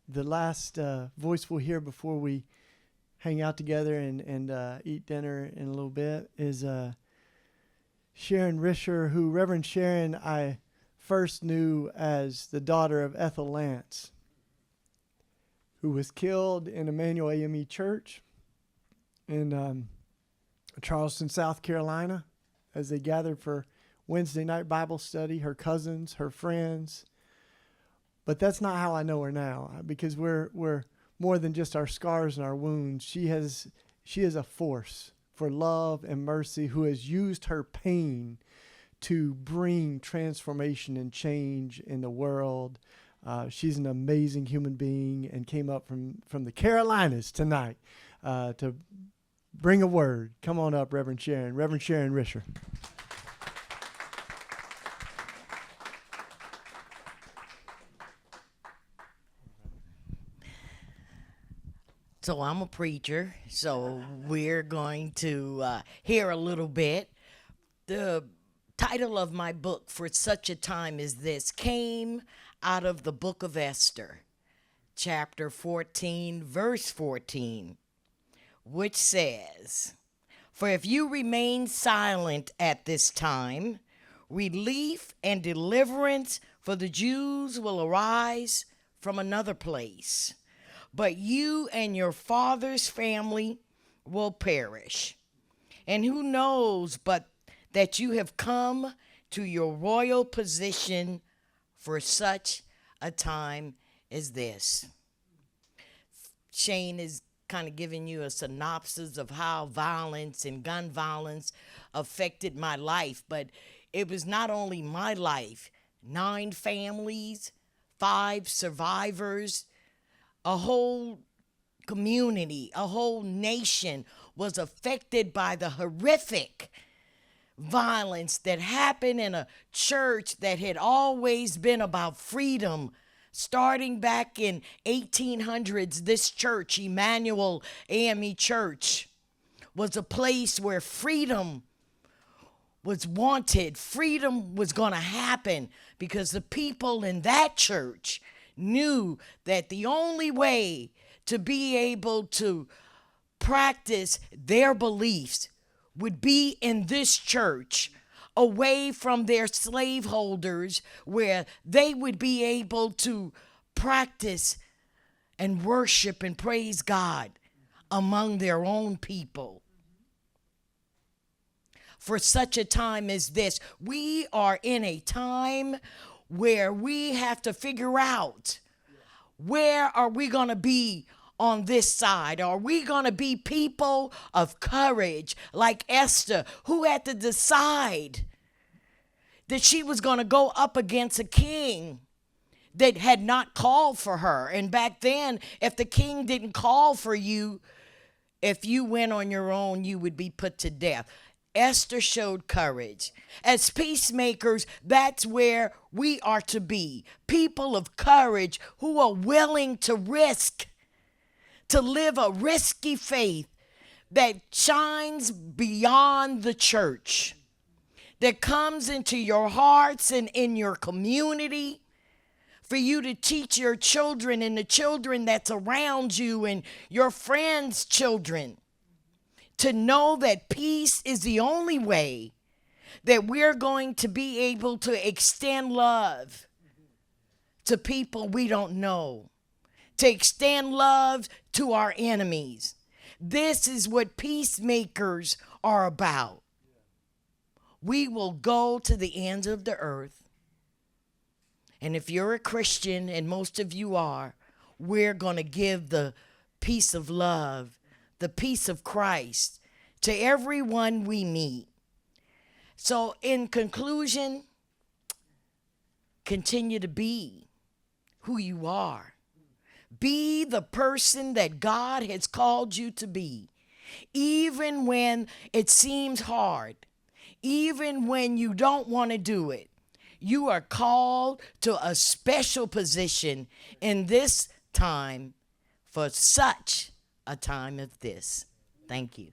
The last voice we'll hear before we hang out together and eat dinner in a little bit is Sharon Risher, who Reverend Sharon I first knew as the daughter of Ethel Lance, who was killed in Emmanuel AME Church in Charleston, South Carolina, as they gathered for Wednesday night Bible study, her cousins, her friends. But that's not how I know her now, because we're more than just our scars and our wounds. She is a force for love and mercy, who has used her pain to bring transformation and change in the world. She's an amazing human being and came up from the Carolinas tonight to bring a word. Come on up, Reverend Sharon. Reverend Sharon Risher. So I'm a preacher, so we're going to hear a little bit. The title of my book, For Such a Time as This, came out of the book of Esther, chapter 14, verse 14, which says, "For if you remain silent at this time, relief and deliverance for the Jews will arise from another place. But you and your father's family will perish. And who knows but that you have come to your royal position for such a time as this." Shane is kind of giving you a synopsis of how violence and gun violence affected my life. But it was not only my life, 9 families, 5 survivors, a whole community, a whole nation was affected by the horrific violence that happened in a church that had always been about freedom. Starting back in 1800s, this church, Emmanuel AME Church, was a place where freedom was wanted. Freedom was going to happen because the people in that church knew that the only way to be able to practice their beliefs would be in this church, away from their slaveholders, where they would be able to practice and worship and praise God among their own people. For such a time as this, we are in a time where we have to figure out, where are we going to be on this side? Are we going to be people of courage like Esther, who had to decide that she was going to go up against a king that had not called for her? And back then, if the king didn't call for you, if you went on your own, you would be put to death. Esther showed courage. As peacemakers, that's where we are to be. People of courage who are willing to risk, to live a risky faith that shines beyond the church, that comes into your hearts and in your community, for you to teach your children and the children that's around you and your friends' children to know that peace is the only way that we're going to be able to extend love to people we don't know, to extend love to our enemies. This is what peacemakers are about. We will go to the ends of the earth. And if you're a Christian, and most of you are, we're going to give the peace of love, the peace of Christ to everyone we meet. So in conclusion, continue to be who you are. Be the person that God has called you to be. Even when it seems hard, even when you don't want to do it, you are called to a special position in this time for such a time as this. Thank you.